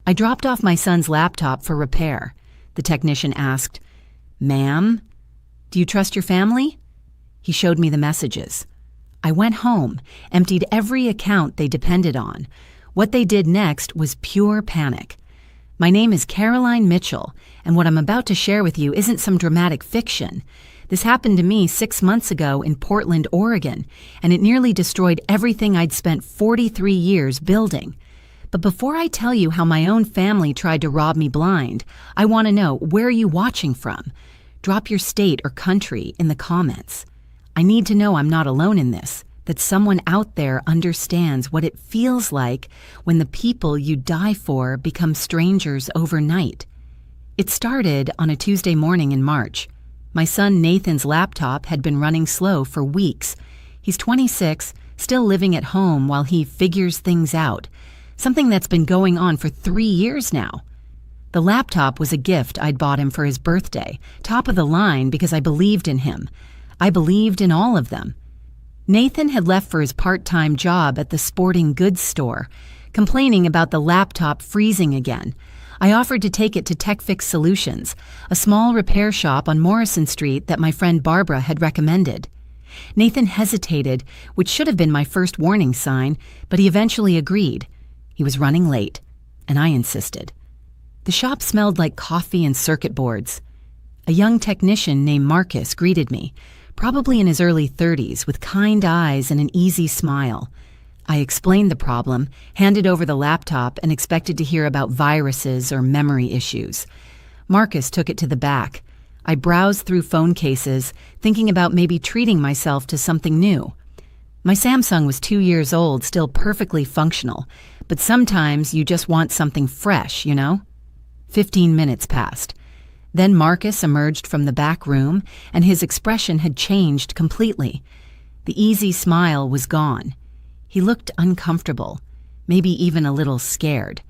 I dropped off my son's laptop for repair. The technician asked, "Ma'am, do you trust your family?" He showed me the messages. I went home, emptied every account they depended on. What they did next was pure panic. My name is Caroline Mitchell, and what I'm about to share with you isn't some dramatic fiction. This happened to me 6 months ago in Portland, Oregon, and it nearly destroyed everything I'd spent 43 years building. But before I tell you how my own family tried to rob me blind, I want to know, where are you watching from? Drop your state or country in the comments. I need to know I'm not alone in this, that someone out there understands what it feels like when the people you die for become strangers overnight. It started on a Tuesday morning in March. My son Nathan's laptop had been running slow for weeks. He's 26, still living at home while he figures things out, something that's been going on for 3 years now. The laptop was a gift I'd bought him for his birthday, top of the line because I believed in him. I believed in all of them. Nathan had left for his part-time job at the sporting goods store, complaining about the laptop freezing again. I offered to take it to TechFix Solutions, a small repair shop on Morrison Street that my friend Barbara had recommended. Nathan hesitated, which should have been my first warning sign, but he eventually agreed. He was running late, and I insisted. The shop smelled like coffee and circuit boards. A young technician named Marcus greeted me, probably in his early 30s, with kind eyes and an easy smile. I explained the problem, handed over the laptop, and expected to hear about viruses or memory issues. Marcus took it to the back. I browsed through phone cases, thinking about maybe treating myself to something new. My Samsung was 2 years old, still perfectly functional, but sometimes you just want something fresh, you know? 15 minutes passed. Then Marcus emerged from the back room, and his expression had changed completely. The easy smile was gone. He looked uncomfortable, maybe even a little scared.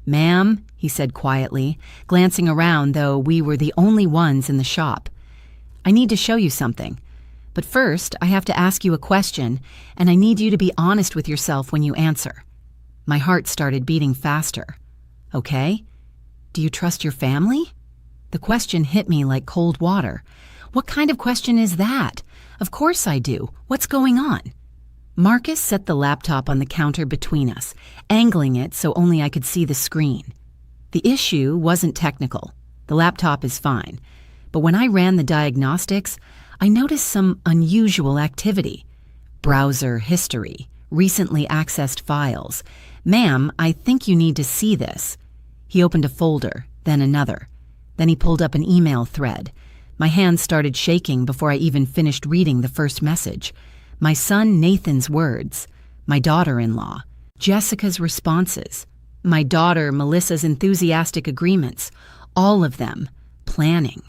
"Ma'am," he said quietly, glancing around though we were the only ones in the shop. "I need to show you something. But first, I have to ask you a question, and I need you to be honest with yourself when you answer." My heart started beating faster. "Okay. Do you trust your family?" The question hit me like cold water. What kind of question is that? Of course I do. What's going on? Marcus set the laptop on the counter between us, angling it so only I could see the screen. The issue wasn't technical. The laptop is fine. But when I ran the diagnostics, I noticed some unusual activity. Browser history, recently accessed files. "Ma'am, I think you need to see this." He opened a folder, then another. Then he pulled up an email thread. My hands started shaking before I even finished reading the first message. My son Nathan's words, my daughter-in-law, Jessica's responses, my daughter Melissa's enthusiastic agreements, all of them planning,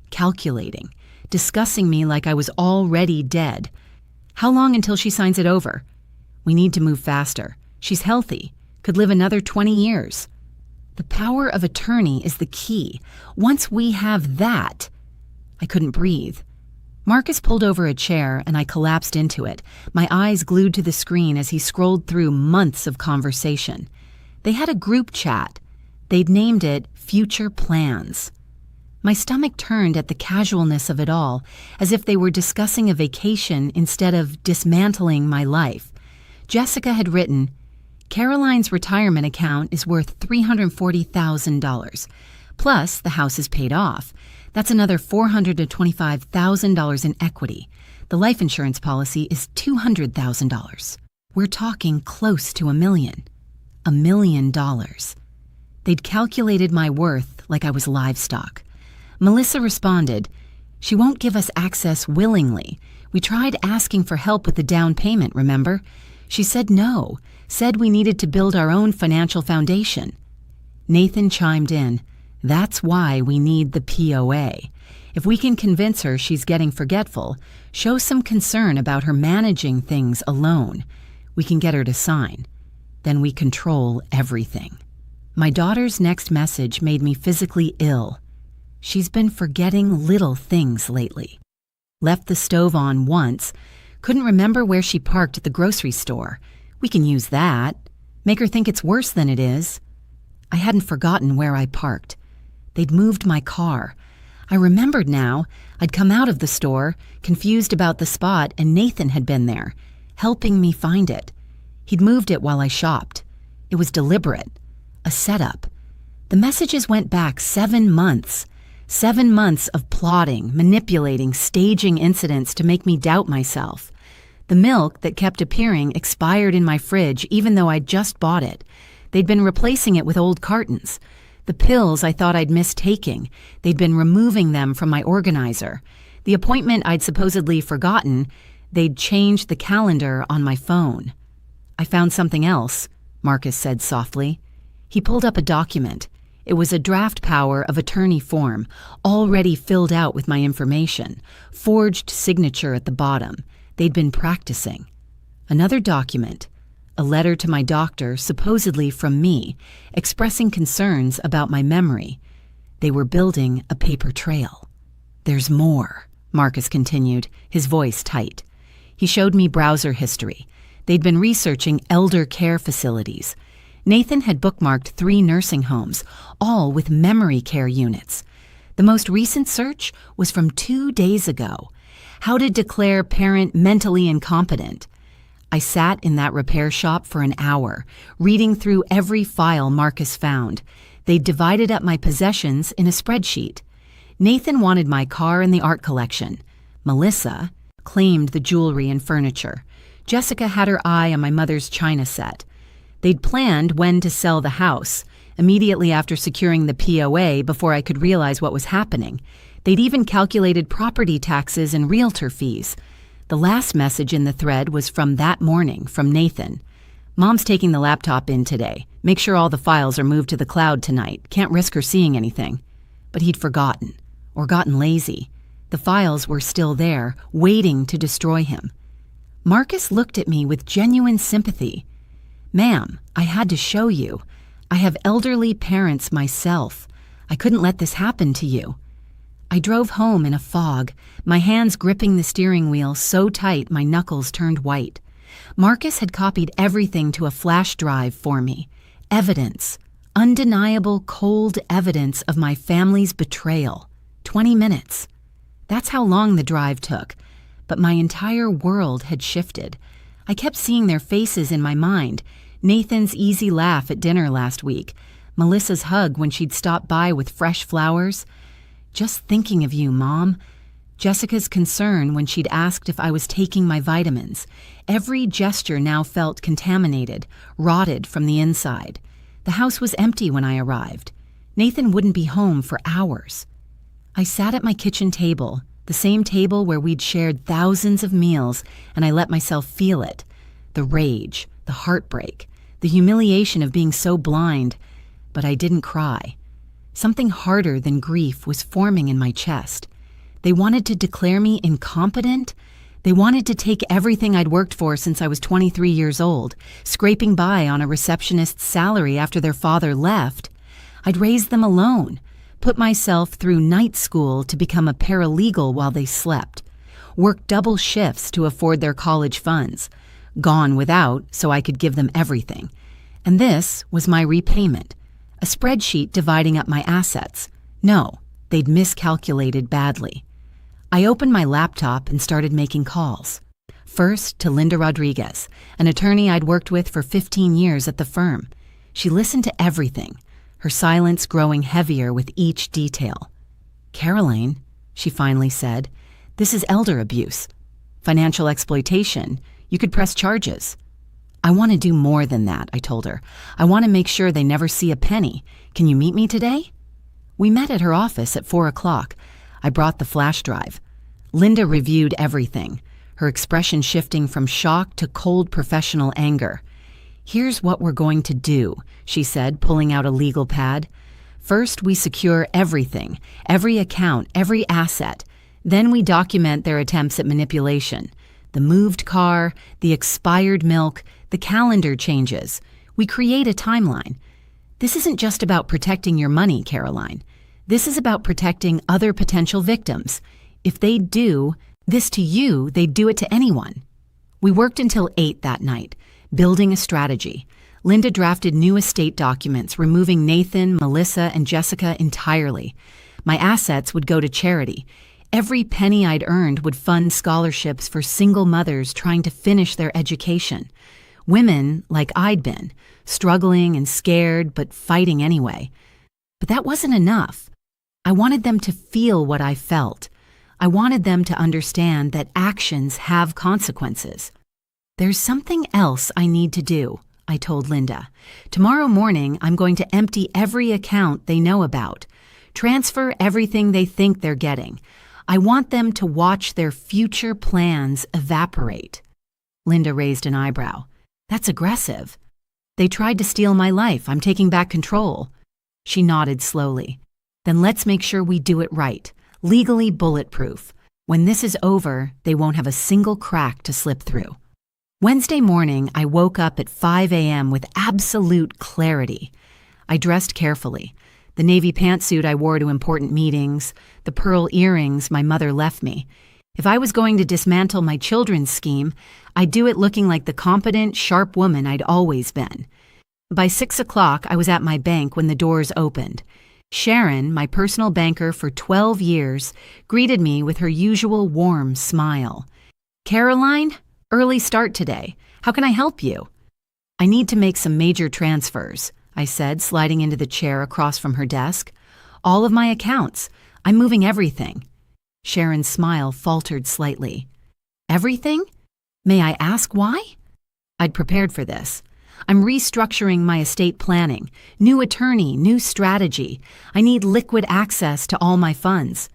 calculating, discussing me like I was already dead. "How long until she signs it over?" "We need to move faster. She's healthy, could live another 20 years. The power of attorney is the key. Once we have that... I couldn't breathe. Marcus pulled over a chair and I collapsed into it, my eyes glued to the screen as he scrolled through months of conversation. They had a group chat. They'd named it Future Plans. My stomach turned at the casualness of it all, as if they were discussing a vacation instead of dismantling my life. Jessica had written, "Caroline's retirement account is worth $340,000. Plus, the house is paid off. That's another $425,000 in equity. The life insurance policy is $200,000. We're talking close to $1 million. $1 million. They'd calculated my worth like I was livestock. Melissa responded, "She won't give us access willingly. We tried asking for help with the down payment, remember? She said no, said we needed to build our own financial foundation." Nathan chimed in, "That's why we need the POA. If we can convince her she's getting forgetful, show some concern about her managing things alone, we can get her to sign. Then we control everything." My daughter's next message made me physically ill. She's been forgetting little things lately. Left the stove on once, couldn't remember where she parked at the grocery store. We can use that. Make her think it's worse than it is. I hadn't forgotten where I parked. They'd moved my car. I remembered now. I'd come out of the store, confused about the spot, and Nathan had been there, helping me find it. He'd moved it while I shopped. It was deliberate. A setup. The messages went back 7 months. 7 months of plotting, manipulating, staging incidents to make me doubt myself. The milk that kept appearing expired in my fridge even though I'd just bought it. They'd been replacing it with old cartons. The pills I thought I'd missed taking, they'd been removing them from my organizer. The appointment I'd supposedly forgotten, they'd changed the calendar on my phone. I found something else, Marcus said softly. He pulled up a document. It was a draft power of attorney form, already filled out with my information, forged signature at the bottom. They'd been practicing. Another document, a letter to my doctor, supposedly from me, expressing concerns about my memory. They were building a paper trail. "There's more," Marcus continued, his voice tight. He showed me browser history. They'd been researching elder care facilities. Nathan had bookmarked 3 nursing homes, all with memory care units. The most recent search was from 2 days ago. How to declare parent mentally incompetent. I sat in that repair shop for an hour, reading through every file Marcus found. They'd divided up my possessions in a spreadsheet. Nathan wanted my car and the art collection. Melissa claimed the jewelry and furniture. Jessica had her eye on my mother's china set. They'd planned when to sell the house, immediately after securing the POA before I could realize what was happening. They'd even calculated property taxes and realtor fees. The last message in the thread was from that morning, from Nathan. "Mom's taking the laptop in today. Make sure all the files are moved to the cloud tonight. Can't risk her seeing anything." But he'd forgotten, or gotten lazy. The files were still there, waiting to destroy him. Marcus looked at me with genuine sympathy. "Ma'am, I had to show you. I have elderly parents myself. I couldn't let this happen to you." I drove home in a fog, my hands gripping the steering wheel so tight my knuckles turned white. Marcus had copied everything to a flash drive for me. Evidence, undeniable cold evidence of my family's betrayal. 20 minutes. That's how long the drive took, but my entire world had shifted. I kept seeing their faces in my mind. Nathan's easy laugh at dinner last week, Melissa's hug when she'd stopped by with fresh flowers. "Just thinking of you, Mom." Jessica's concern when she'd asked if I was taking my vitamins. Every gesture now felt contaminated, rotted from the inside. The house was empty when I arrived. Nathan wouldn't be home for hours. I sat at my kitchen table, the same table where we'd shared thousands of meals, and I let myself feel it. The rage, the heartbreak, the humiliation of being so blind. But I didn't cry. Something harder than grief was forming in my chest. They wanted to declare me incompetent. They wanted to take everything I'd worked for since I was 23 years old, scraping by on a receptionist's salary after their father left. I'd raised them alone, put myself through night school to become a paralegal while they slept, worked double shifts to afford their college funds, gone without so I could give them everything. And this was my repayment. A spreadsheet dividing up my assets. No, they'd miscalculated badly. I opened my laptop and started making calls. First to Linda Rodriguez, an attorney I'd worked with for 15 years at the firm. She listened to everything, her silence growing heavier with each detail. "Caroline," she finally said, "this is elder abuse. Financial exploitation. You could press charges." "I want to do more than that," I told her. "I want to make sure they never see a penny. Can you meet me today?" We met at her office at 4 o'clock. I brought the flash drive. Linda reviewed everything, her expression shifting from shock to cold professional anger. "Here's what we're going to do," she said, pulling out a legal pad. "First, we secure everything, every account, every asset. Then we document their attempts at manipulation. The moved car, the expired milk, the calendar changes. We create a timeline. This isn't just about protecting your money, Caroline. This is about protecting other potential victims. If they do this to you, they'd do it to anyone." We worked until 8 that night, building a strategy. Linda drafted new estate documents, removing Nathan, Melissa, and Jessica entirely. My assets would go to charity. Every penny I'd earned would fund scholarships for single mothers trying to finish their education. Women like I'd been, struggling and scared, but fighting anyway. But that wasn't enough. I wanted them to feel what I felt. I wanted them to understand that actions have consequences. There's something else I need to do, I told Linda. Tomorrow morning, I'm going to empty every account they know about. Transfer everything they think they're getting. I want them to watch their future plans evaporate. Linda raised an eyebrow. That's aggressive. They tried to steal my life. I'm taking back control. She nodded slowly. Then let's make sure we do it right. Legally bulletproof. When this is over, they won't have a single crack to slip through. Wednesday morning, I woke up at 5 a.m. with absolute clarity. I dressed carefully. The navy pantsuit I wore to important meetings, the pearl earrings my mother left me. If I was going to dismantle my children's scheme, I'd do it looking like the competent, sharp woman I'd always been. By 6 o'clock, I was at my bank when the doors opened. Sharon, my personal banker for 12 years, greeted me with her usual warm smile. "Caroline, early start today. How can I help you?" "I need to make some major transfers," I said, sliding into the chair across from her desk. "All of my accounts. I'm moving everything." Sharon's smile faltered slightly. "Everything? May I ask why?" I'd prepared for this. I'm restructuring my estate planning. New attorney, new strategy. I need liquid access to all my funds.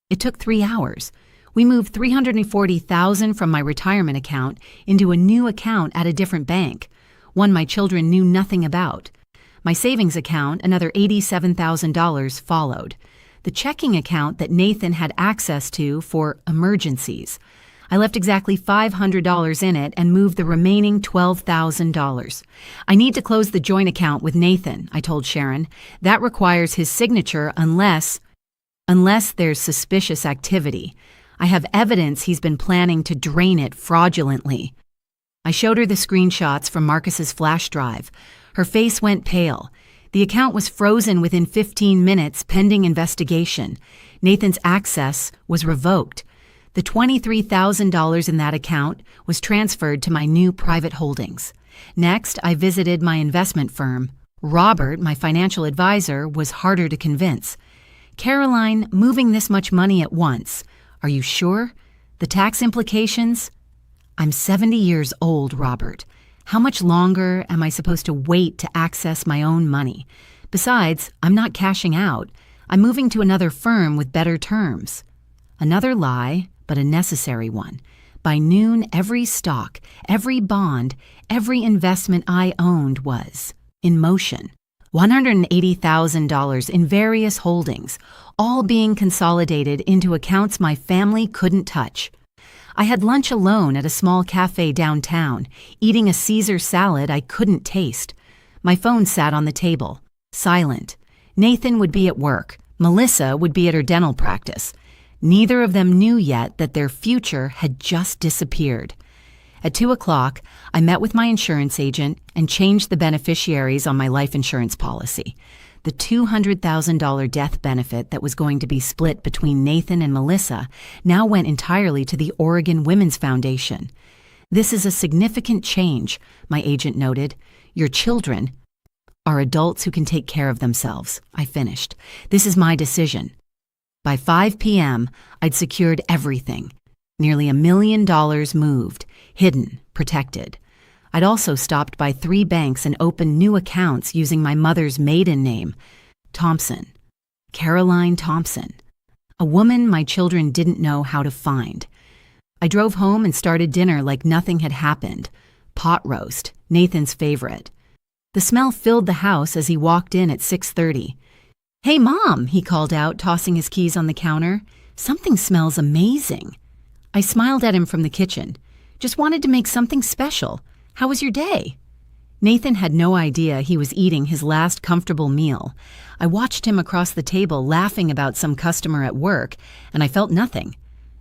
It took 3 hours. We moved $340,000 from my retirement account into a new account at a different bank, one my children knew nothing about. My savings account, another $87,000, followed. The checking account that Nathan had access to for emergencies. I left exactly $500 in it and moved the remaining $12,000. "I need to close the joint account with Nathan," I told Sharon. "That requires his signature unless there's suspicious activity. I have evidence he's been planning to drain it fraudulently." I showed her the screenshots from Marcus's flash drive. Her face went pale. The account was frozen within 15 minutes pending investigation. Nathan's access was revoked. The $23,000 in that account was transferred to my new private holdings. Next, I visited my investment firm. Robert, my financial advisor, was harder to convince. "Caroline, moving this much money at once. Are you sure? The tax implications?" "I'm 70 years old, Robert. How much longer am I supposed to wait to access my own money? Besides, I'm not cashing out. I'm moving to another firm with better terms." Another lie, but a necessary one. By noon, every stock, every bond, every investment I owned was in motion. $180,000 in various holdings, all being consolidated into accounts my family couldn't touch. I had lunch alone at a small cafe downtown, eating a Caesar salad I couldn't taste. My phone sat on the table, silent. Nathan would be at work. Melissa would be at her dental practice. Neither of them knew yet that their future had just disappeared. At 2 o'clock, I met with my insurance agent and changed the beneficiaries on my life insurance policy. The $200,000 death benefit that was going to be split between Nathan and Melissa now went entirely to the Oregon Women's Foundation. "This is a significant change," my agent noted. "Your children are adults who can take care of themselves," I finished. "This is my decision." By 5 p.m., I'd secured everything. Nearly $1 million moved, hidden, protected. I'd also stopped by 3 banks and opened new accounts using my mother's maiden name, Thompson. Caroline Thompson. A woman my children didn't know how to find. I drove home and started dinner like nothing had happened. Pot roast, Nathan's favorite. The smell filled the house as he walked in at 6:30. "Hey, Mom," he called out, tossing his keys on the counter. "Something smells amazing." I smiled at him from the kitchen. "Just wanted to make something special. How was your day?" Nathan had no idea he was eating his last comfortable meal. I watched him across the table laughing about some customer at work, and I felt nothing.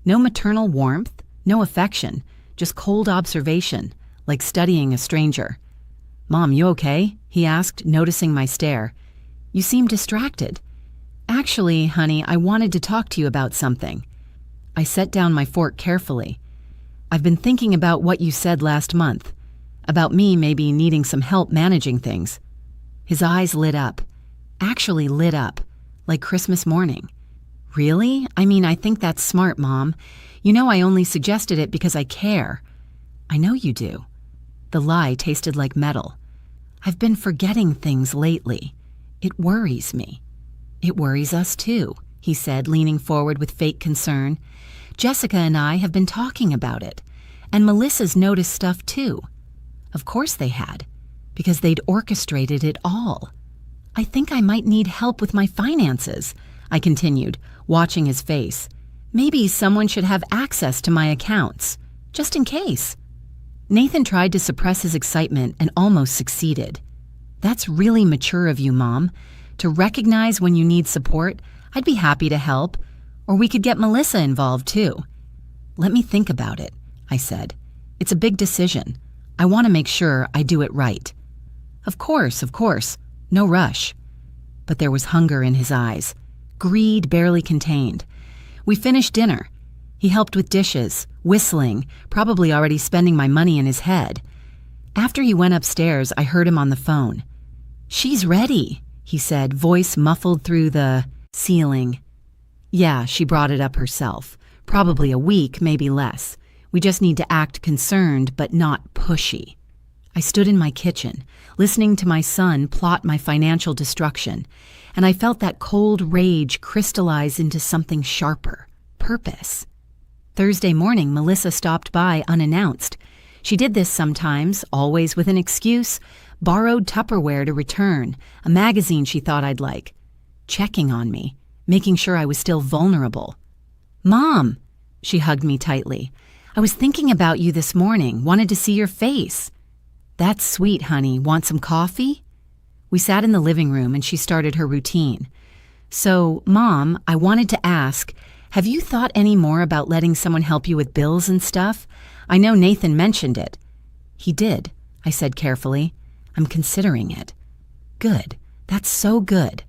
No maternal warmth, no affection, just cold observation, like studying a stranger. "Mom, you okay?" he asked, noticing my stare. "You seem distracted." "Actually, honey, I wanted to talk to you about something." I set down my fork carefully. "I've been thinking about what you said last month, about me maybe needing some help managing things." His eyes lit up, actually lit up, like Christmas morning. "Really? I mean, I think that's smart, Mom. You know I only suggested it because I care." "I know you do." The lie tasted like metal. "I've been forgetting things lately. It worries me." "It worries us too," he said, leaning forward with fake concern. "Jessica and I have been talking about it, and Melissa's noticed stuff too." Of course they had, because they'd orchestrated it all. "I think I might need help with my finances," I continued, watching his face. "Maybe someone should have access to my accounts, just in case." Nathan tried to suppress his excitement and almost succeeded. "That's really mature of you, Mom. To recognize when you need support, I'd be happy to help, or we could get Melissa involved too." "Let me think about it," I said. "It's a big decision. I want to make sure I do it right." Of course, no rush." But there was hunger in his eyes, greed barely contained. We finished dinner. He helped with dishes, whistling, probably already spending my money in his head. After he went upstairs, I heard him on the phone. "She's ready," he said, voice muffled through the ceiling. "Yeah, she brought it up herself. Probably a week, maybe less. We just need to act concerned, but not pushy." I stood in my kitchen, listening to my son plot my financial destruction, and I felt that cold rage crystallize into something sharper: purpose. Thursday morning, Melissa stopped by unannounced. She did this sometimes, always with an excuse: borrowed Tupperware to return, a magazine she thought I'd like. Checking on me, making sure I was still vulnerable. "Mom," she hugged me tightly, "I was thinking about you this morning, wanted to see your face." "That's sweet, honey. Want some coffee?" We sat in the living room and she started her routine. "So, Mom, I wanted to ask, have you thought any more about letting someone help you with bills and stuff? I know Nathan mentioned it." "He did," I said carefully. "I'm considering it." "Good. That's so good."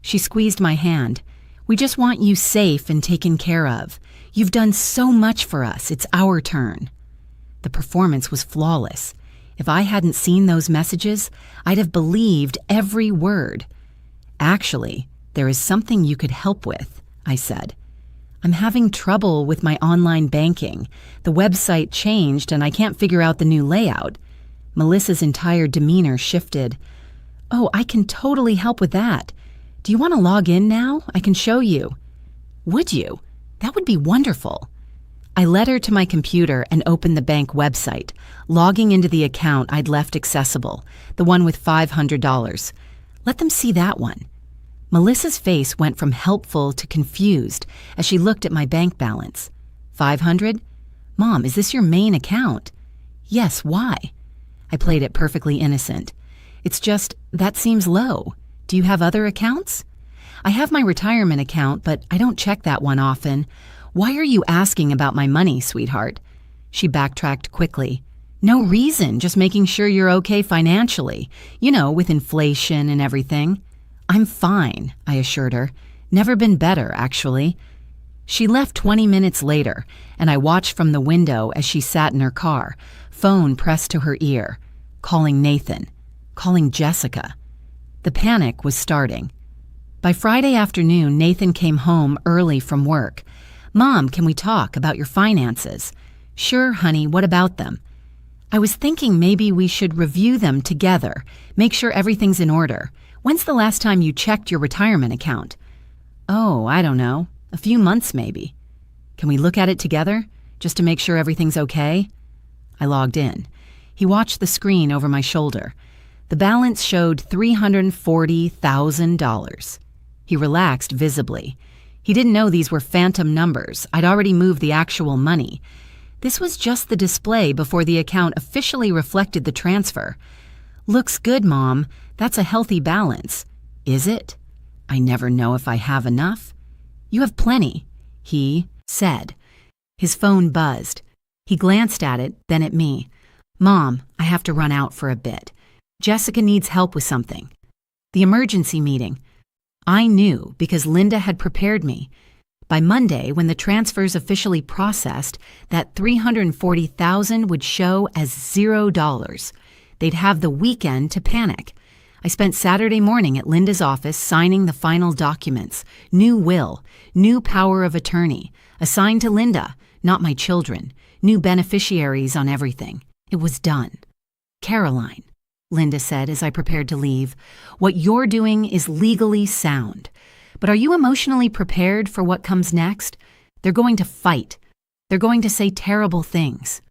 She squeezed my hand. "We just want you safe and taken care of. You've done so much for us. It's our turn." The performance was flawless. If I hadn't seen those messages, I'd have believed every word. "Actually, there is something you could help with," I said. "I'm having trouble with my online banking. The website changed and I can't figure out the new layout." Melissa's entire demeanor shifted. "Oh, I can totally help with that. Do you want to log in now? I can show you." "Would you? That would be wonderful." I led her to my computer and opened the bank website, logging into the account I'd left accessible, the one with $500. "Let them see that one." Melissa's face went from helpful to confused as she looked at my bank balance. "500? Mom, is this your main account?" "Yes, why?" I played it perfectly innocent. "It's just, that seems low. Do you have other accounts?" "I have my retirement account, but I don't check that one often. Why are you asking about my money, sweetheart?" She backtracked quickly. "No reason, just making sure you're okay financially. You know, with inflation and everything." "I'm fine," I assured her. "Never been better, actually." She left 20 minutes later, and I watched from the window as she sat in her car, phone pressed to her ear, calling Nathan, calling Jessica. The panic was starting. By Friday afternoon, Nathan came home early from work. "Mom, can we talk about your finances?" "Sure, honey, what about them?" "I was thinking maybe we should review them together, make sure everything's in order. When's the last time you checked your retirement account?" "Oh, I don't know. A few months maybe." "Can we look at it together, just to make sure everything's okay?" I logged in. He watched the screen over my shoulder. The balance showed $340,000. He relaxed visibly. He didn't know these were phantom numbers. I'd already moved the actual money. This was just the display before the account officially reflected the transfer. "Looks good, Mom. That's a healthy balance." "Is it? I never know if I have enough." "You have plenty," he said. His phone buzzed. He glanced at it, then at me. "Mom, I have to run out for a bit. Jessica needs help with something. The emergency meeting. I knew because Linda had prepared me. By Monday, when the transfers officially processed, that $340,000 would show as $0. They'd have the weekend to panic. I spent Saturday morning at Linda's office signing the final documents. New will, new power of attorney, assigned to Linda, not my children, new beneficiaries on everything. It was done. Caroline, Linda said as I prepared to leave, what you're doing is legally sound. But are you emotionally prepared for what comes next? They're going to fight. They're going to say terrible things.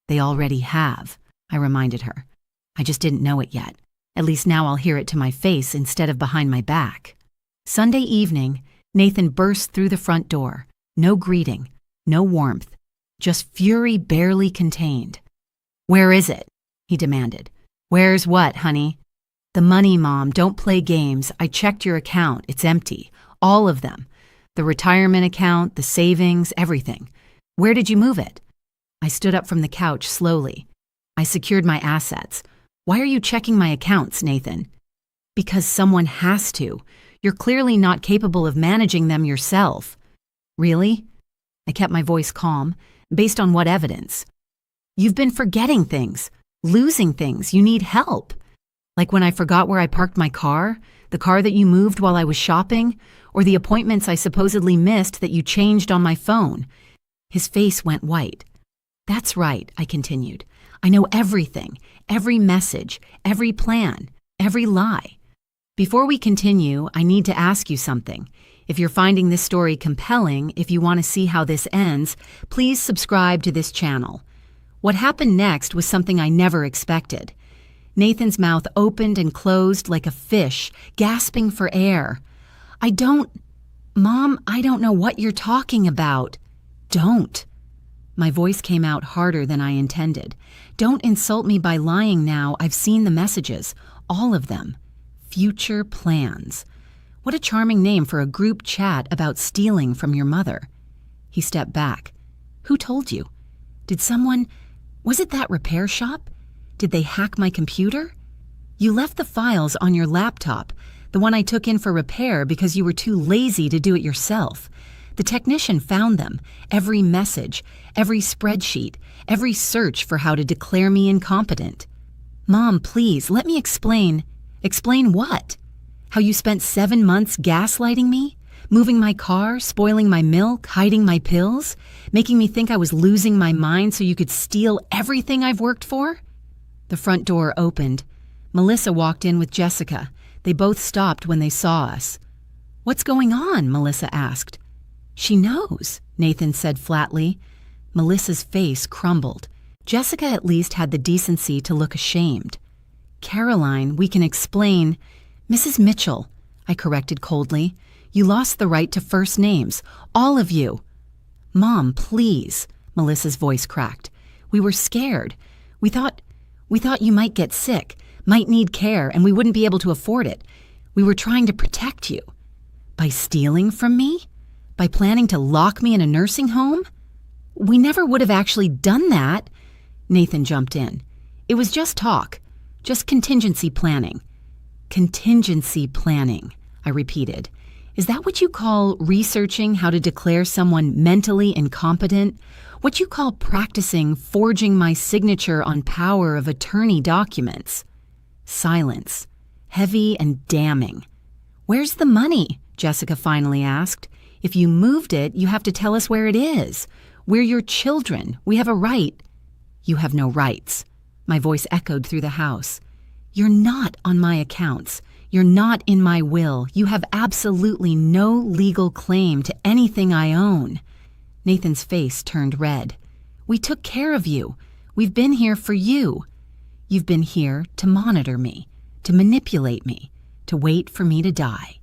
They already have, I reminded her. I just didn't know it yet. At least now I'll hear it to my face instead of behind my back. Sunday evening, Nathan burst through the front door. No greeting, no warmth, just fury barely contained. Where is it? He demanded. Where's what, honey? The money, Mom. Don't play games. I checked your account. It's empty. All of them. The retirement account, the savings, everything. Where did you move it? I stood up from the couch slowly. I secured my assets. Why are you checking my accounts, Nathan? Because someone has to. You're clearly not capable of managing them yourself. Really? I kept my voice calm. Based on what evidence? You've been forgetting things, losing things. You need help. Like when I forgot where I parked my car, the car that you moved while I was shopping, or the appointments I supposedly missed that you changed on my phone. His face went white. That's right, I continued. I know everything, every message, every plan, every lie. Before we continue, I need to ask you something. If you're finding this story compelling, if you want to see how this ends, please subscribe to this channel. What happened next was something I never expected. Nathan's mouth opened and closed like a fish, gasping for air. Mom, I don't know what you're talking about. Don't. My voice came out harder than I intended. Don't insult me by lying now. I've seen the messages, all of them. Future plans. What a charming name for a group chat about stealing from your mother. He stepped back. Who told you? Was it that repair shop? Did they hack my computer? You left the files on your laptop, the one I took in for repair because you were too lazy to do it yourself. The technician found them, every message, every spreadsheet, every search for how to declare me incompetent. Mom, please, let me explain. Explain what? How you spent 7 months gaslighting me? Moving my car, spoiling my milk, hiding my pills? Making me think I was losing my mind so you could steal everything I've worked for? The front door opened. Melissa walked in with Jessica. They both stopped when they saw us. What's going on? Melissa asked. She knows, Nathan said flatly. Melissa's face crumbled. Jessica at least had the decency to look ashamed. Caroline, we can explain. Mrs. Mitchell, I corrected coldly. You lost the right to first names, all of you. Mom, please, Melissa's voice cracked. We were scared. We thought you might get sick, might need care, and we wouldn't be able to afford it. We were trying to protect you. By stealing from me? By planning to lock me in a nursing home? We never would have actually done that. Nathan jumped in. It was just talk, just contingency planning. Contingency planning, I repeated. Is that what you call researching how to declare someone mentally incompetent? What you call practicing forging my signature on power of attorney documents? Silence, heavy and damning. Where's the money? Jessica finally asked. If you moved it, you have to tell us where it is. We're your children. We have a right. You have no rights. My voice echoed through the house. You're not on my accounts. You're not in my will. You have absolutely no legal claim to anything I own. Nathan's face turned red. We took care of you. We've been here for you. You've been here to monitor me, to manipulate me, to wait for me to die.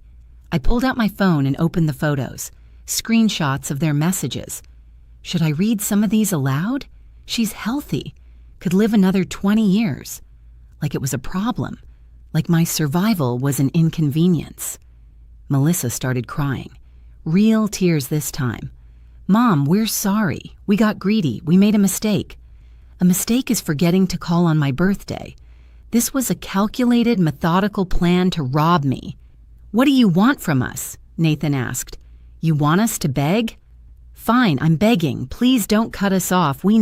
I pulled out my phone and opened the photos, screenshots of their messages. Should I read some of these aloud? She's healthy, could live another 20 years. Like it was a problem, like my survival was an inconvenience. Melissa started crying, real tears this time. Mom, we're sorry. We got greedy. We made a mistake. A mistake is forgetting to call on my birthday. This was a calculated, methodical plan to rob me. "What do you want from us?" Nathan asked. "You want us to beg?" "Fine, I'm begging. Please don't cut us off. You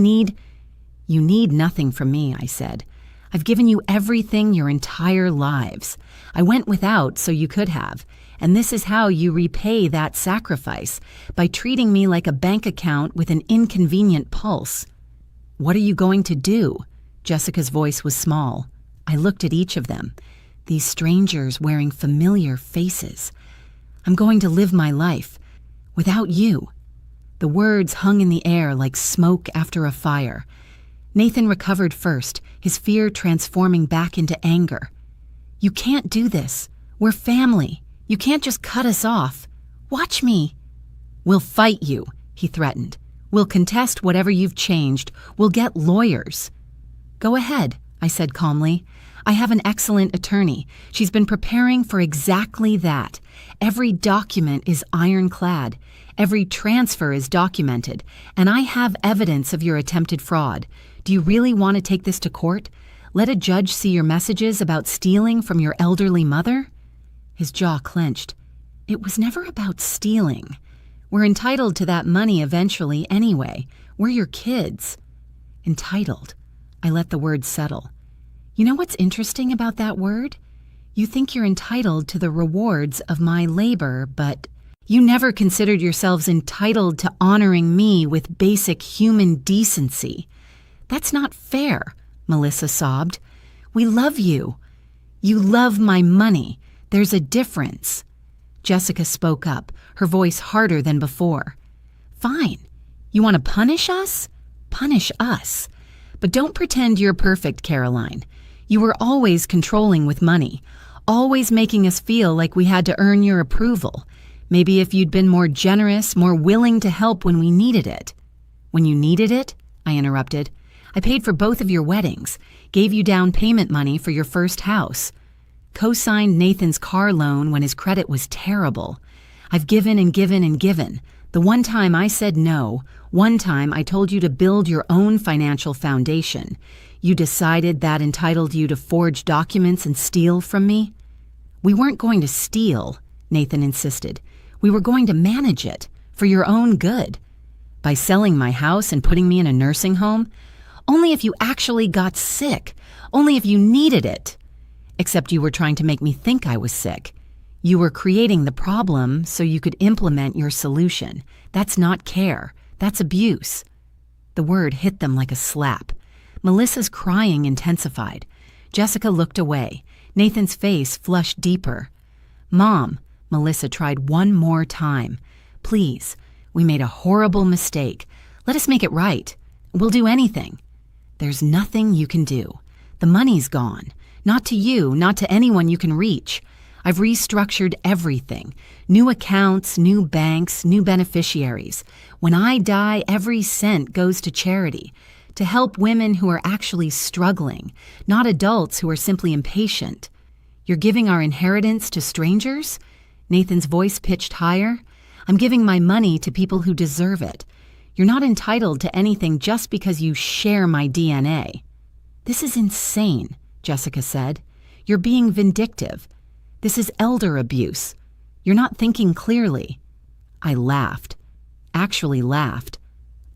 need nothing from me," I said. "I've given you everything your entire lives. I went without so you could have, and this is how you repay that sacrifice, by treating me like a bank account with an inconvenient pulse." "What are you going to do?" Jessica's voice was small. I looked at each of them, these strangers wearing familiar faces. "I'm going to live my life. Without you." The words hung in the air like smoke after a fire. Nathan recovered first, his fear transforming back into anger. "You can't do this. We're family. You can't just cut us off. Watch me." "We'll fight you," he threatened. "We'll contest whatever you've changed. We'll get lawyers." "Go ahead," I said calmly. "I have an excellent attorney. She's been preparing for exactly that. Every document is ironclad. Every transfer is documented, and I have evidence of your attempted fraud. Do you really want to take this to court? Let a judge see your messages about stealing from your elderly mother?" His jaw clenched. "It was never about stealing. We're entitled to that money eventually anyway. We're your kids." Entitled. I let the word settle. You know what's interesting about that word? You think you're entitled to the rewards of my labor, but you never considered yourselves entitled to honoring me with basic human decency. "That's not fair," Melissa sobbed. "We love you. You love my money. There's a difference." Jessica spoke up, her voice harder than before. "Fine. You want to punish us? Punish us. But don't pretend you're perfect, Caroline. You were always controlling with money, always making us feel like we had to earn your approval. Maybe if you'd been more generous, more willing to help when we needed it." "When you needed it?" I interrupted. "I paid for both of your weddings, gave you down payment money for your first house, co-signed Nathan's car loan when his credit was terrible. I've given and given and given. The one time I said no, one time I told you to build your own financial foundation, you decided that entitled you to forge documents and steal from me?" "We weren't going to steal," Nathan insisted. "We were going to manage it, for your own good. By selling my house and putting me in a nursing home? Only if you actually got sick. Only if you needed it. Except you were trying to make me think I was sick. You were creating the problem so you could implement your solution. That's not care. That's abuse." The word hit them like a slap. Melissa's crying intensified. Jessica looked away. Nathan's face flushed deeper. "Mom," Melissa tried one more time. "Please, we made a horrible mistake. Let us make it right. We'll do anything." "There's nothing you can do. The money's gone. Not to you, not to anyone you can reach. I've restructured everything. New accounts, new banks, new beneficiaries. When I die, every cent goes to charity, to help women who are actually struggling, not adults who are simply impatient. You're giving our inheritance to strangers?" Nathan's voice pitched higher. "I'm giving my money to people who deserve it. You're not entitled to anything just because you share my DNA." "This is insane," Jessica said. "You're being vindictive. This is elder abuse. You're not thinking clearly." I laughed. Actually laughed.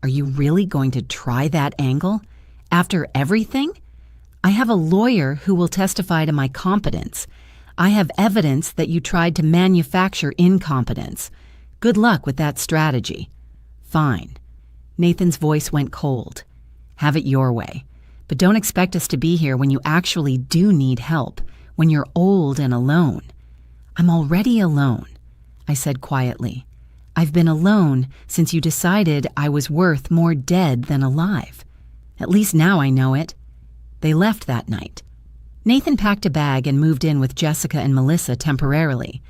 "Are you really going to try that angle? After everything? I have a lawyer who will testify to my competence. I have evidence that you tried to manufacture incompetence. Good luck with that strategy." "Fine." Nathan's voice went cold. "Have it your way. But don't expect us to be here when you actually do need help, when you're old and alone." "I'm already alone," I said quietly. "I've been alone since you decided I was worth more dead than alive. At least now I know it." They left that night. Nathan packed a bag and moved in with Jessica and Melissa temporarily.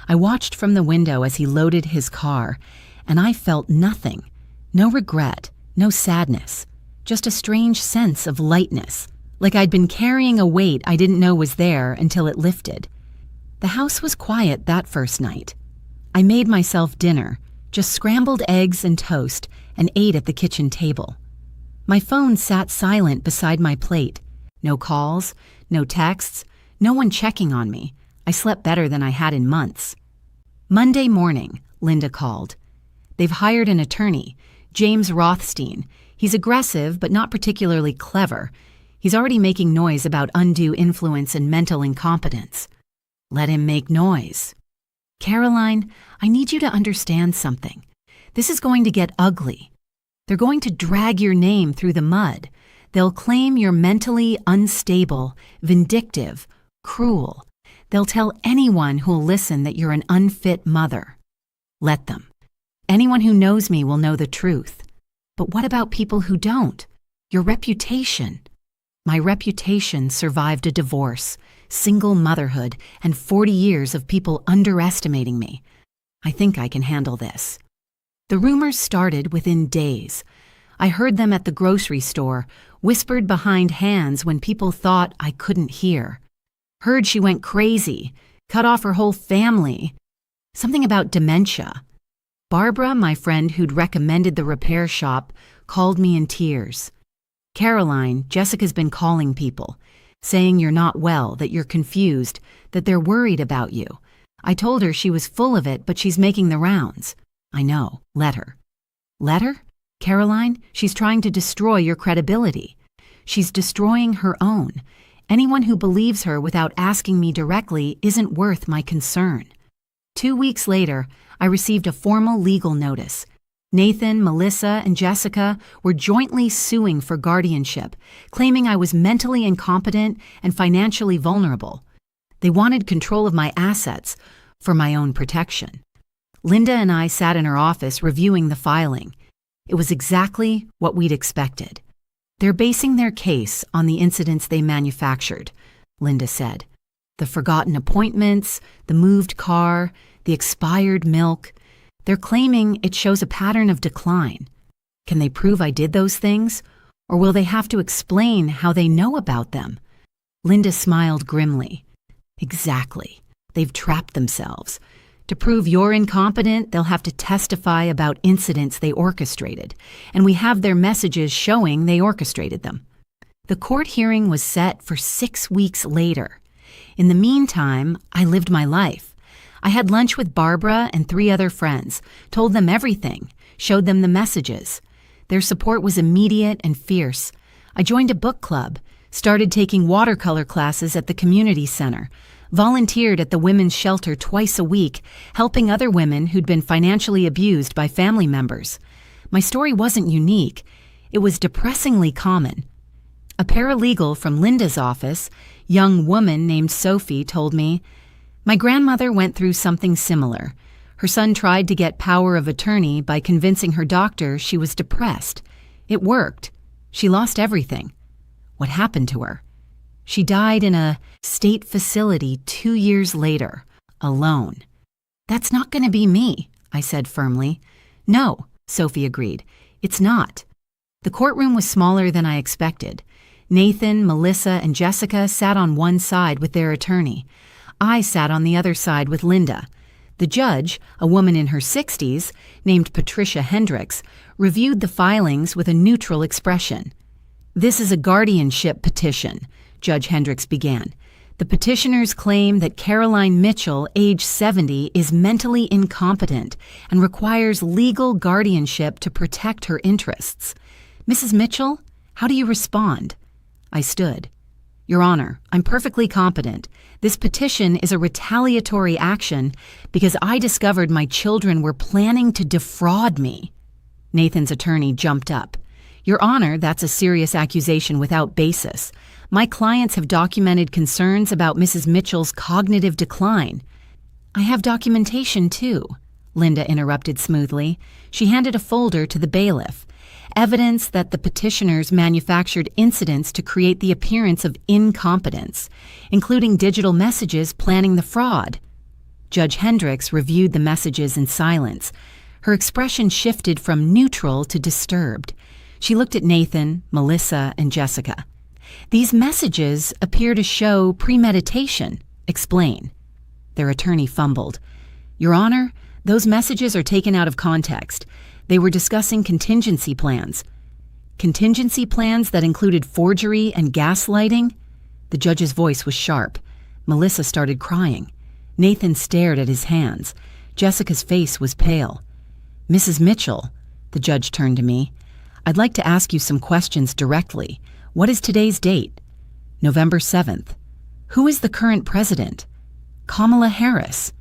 I watched from the window as he loaded his car, and I felt nothing. No regret, no sadness, just a strange sense of lightness, like I'd been carrying a weight I didn't know was there until it lifted. The house was quiet that first night. I made myself dinner, just scrambled eggs and toast, and ate at the kitchen table. My phone sat silent beside my plate. No calls, No texts, no one checking on me. I slept better than I had in months. Monday morning, Linda called. They've hired an attorney, James Rothstein. He's aggressive, but not particularly clever. He's already making noise about undue influence and mental incompetence. Let him make noise. Caroline, I need you to understand something. This is going to get ugly. They're going to drag your name through the mud. They'll claim you're mentally unstable, vindictive, cruel. They'll tell anyone who'll listen that you're an unfit mother. Let them. Anyone who knows me will know the truth. But what about people who don't? Your reputation. My reputation survived a divorce, single motherhood, and 40 years of people underestimating me. I think I can handle this. The rumors started within days. I heard them at the grocery store, whispered behind hands when people thought I couldn't hear. Heard she went crazy, cut off her whole family. Something about dementia. Barbara, my friend who'd recommended the repair shop, called me in tears. Caroline, Jessica's been calling people, saying you're not well, that you're confused, that they're worried about you. I told her she was full of it, but she's making the rounds. I know, let her. Let her? Caroline, she's trying to destroy your credibility. She's destroying her own. Anyone who believes her without asking me directly isn't worth my concern. 2 weeks later, I received a formal legal notice. Nathan, Melissa, and Jessica were jointly suing for guardianship, claiming I was mentally incompetent and financially vulnerable. They wanted control of my assets for my own protection. Linda and I sat in her office reviewing the filing. It was exactly what we'd expected. They're basing their case on the incidents they manufactured, Linda said. The forgotten appointments, the moved car, the expired milk. They're claiming it shows a pattern of decline. Can they prove I did those things? Or will they have to explain how they know about them? Linda smiled grimly. Exactly. They've trapped themselves. To prove you're incompetent, they'll have to testify about incidents they orchestrated, and we have their messages showing they orchestrated them. The court hearing was set for 6 weeks later. In the meantime, I lived my life. I had lunch with Barbara and 3 other friends, told them everything, showed them the messages. Their support was immediate and fierce. I joined a book club, started taking watercolor classes at the community center, volunteered at the women's shelter twice a week, helping other women who'd been financially abused by family members. My story wasn't unique. It was depressingly common. A paralegal from Linda's office, young woman named Sophie, told me, "My grandmother went through something similar. Her son tried to get power of attorney by convincing her doctor she was depressed. It worked. She lost everything. What happened to her? She died in a state facility 2 years later, alone." "That's not going to be me," I said firmly. "No," Sophie agreed. "It's not." The courtroom was smaller than I expected. Nathan, Melissa, and Jessica sat on one side with their attorney. I sat on the other side with Linda. The judge, a woman in her 60s, named Patricia Hendricks, reviewed the filings with a neutral expression. "This is a guardianship petition," Judge Hendricks began. "The petitioners claim that Caroline Mitchell, age 70, is mentally incompetent and requires legal guardianship to protect her interests. Mrs. Mitchell, how do you respond?" I stood. "Your Honor, I'm perfectly competent. This petition is a retaliatory action because I discovered my children were planning to defraud me." Nathan's attorney jumped up. "Your Honor, that's a serious accusation without basis. My clients have documented concerns about Mrs. Mitchell's cognitive decline." "I have documentation, too," Linda interrupted smoothly. She handed a folder to the bailiff. Evidence that the petitioners manufactured incidents to create the appearance of incompetence, including digital messages planning the fraud. Judge Hendricks reviewed the messages in silence. Her expression shifted from neutral to disturbed. She looked at Nathan, Melissa, and Jessica. "These messages appear to show premeditation. Explain." Their attorney fumbled. "Your Honor, those messages are taken out of context. They were discussing contingency plans." "Contingency plans that included forgery and gaslighting?" The judge's voice was sharp. Melissa started crying. Nathan stared at his hands. Jessica's face was pale. "Mrs. Mitchell," the judge turned to me, "I'd like to ask you some questions directly. What is today's date?" "November 7th. "Who is the current president?" "Kamala Harris."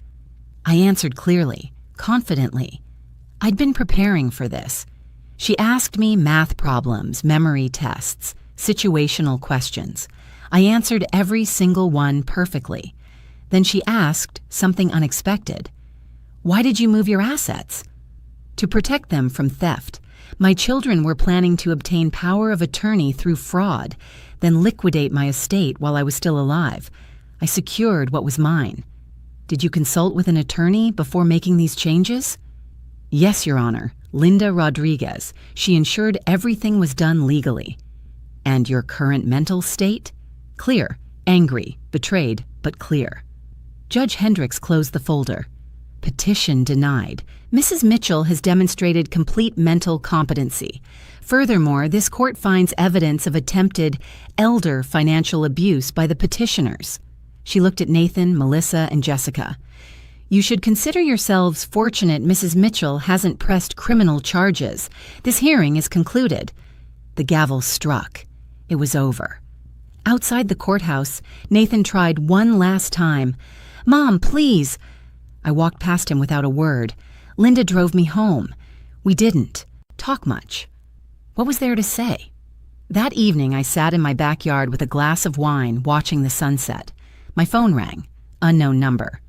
I answered clearly, confidently. I'd been preparing for this. She asked me math problems, memory tests, situational questions. I answered every single one perfectly. Then she asked something unexpected. "Why did you move your assets?" "To protect them from theft. My children were planning to obtain power of attorney through fraud, then liquidate my estate while I was still alive. I secured what was mine." "Did you consult with an attorney before making these changes?" "Yes, Your Honor, Linda Rodriguez. She ensured everything was done legally." "And your current mental state?" "Clear, angry, betrayed, but clear." Judge Hendricks closed the folder. "Petition denied. Mrs. Mitchell has demonstrated complete mental competency. Furthermore, this court finds evidence of attempted elder financial abuse by the petitioners." She looked at Nathan, Melissa, and Jessica. "You should consider yourselves fortunate Mrs. Mitchell hasn't pressed criminal charges. This hearing is concluded." The gavel struck. It was over. Outside the courthouse, Nathan tried one last time. "Mom, please." I walked past him without a word. Linda drove me home. We didn't talk much. What was there to say? That evening, I sat in my backyard with a glass of wine, watching the sunset. My phone rang. Unknown number.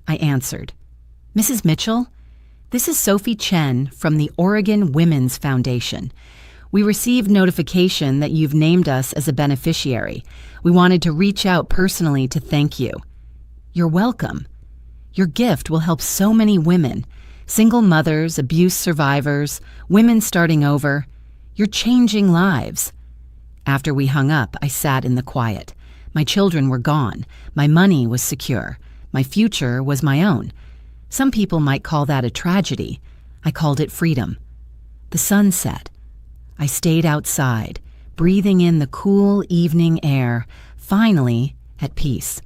I answered. "Mrs. Mitchell? This is Sophie Chen from the Oregon Women's Foundation. We received notification that you've named us as a beneficiary. We wanted to reach out personally to thank you." "You're welcome. Your gift will help so many women, single mothers, abuse survivors, women starting over. You're changing lives." After we hung up, I sat in the quiet. My children were gone. My money was secure. My future was my own. Some people might call that a tragedy. I called it freedom. The sun set. I stayed outside, breathing in the cool evening air, finally at peace.